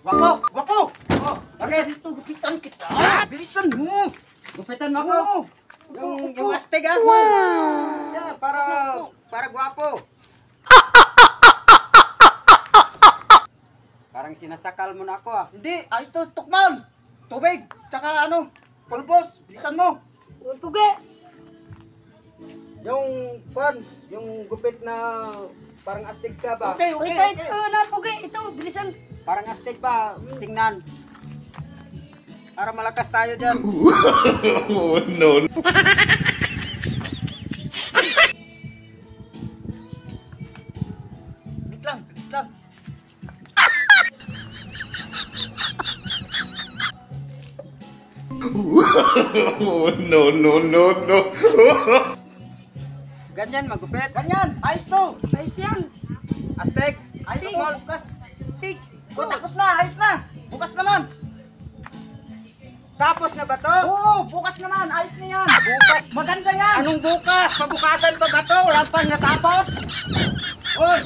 Wapo! Wapo! Oh, bakit? Dito, gupitan kita. Bilisan mo! Gupitan mo ako. Yung astig ah. Yeah, para gwapo. Parang sinasakal mo na ako ah. Hindi, ayos to, tukman! Tubig, tsaka ano, pulbos, bilisan mo! Pugi! Yung gupit na parang astig ka ba? Okay, Uy, okay, ito okay. na, Pugi! Ito, bilisan! Parang astig ba? Tingnan. Para malakas tayo dyan. Oh, no. Wait lang, wait lang. Oh, no, no, no, no. Ganyan, magupit. Ganyan, ayos to! Ayos yan! Astig. Ayos Stick. to, bukas. Stick! Oh, tapos na, ayos na! Bukas naman! Tapos na ba to? Oo, bukas naman, ayos na yan! Bukas. Maganda yan! Anong bukas? Pabukasan pa ba to? Wala pang natapos? Hoy!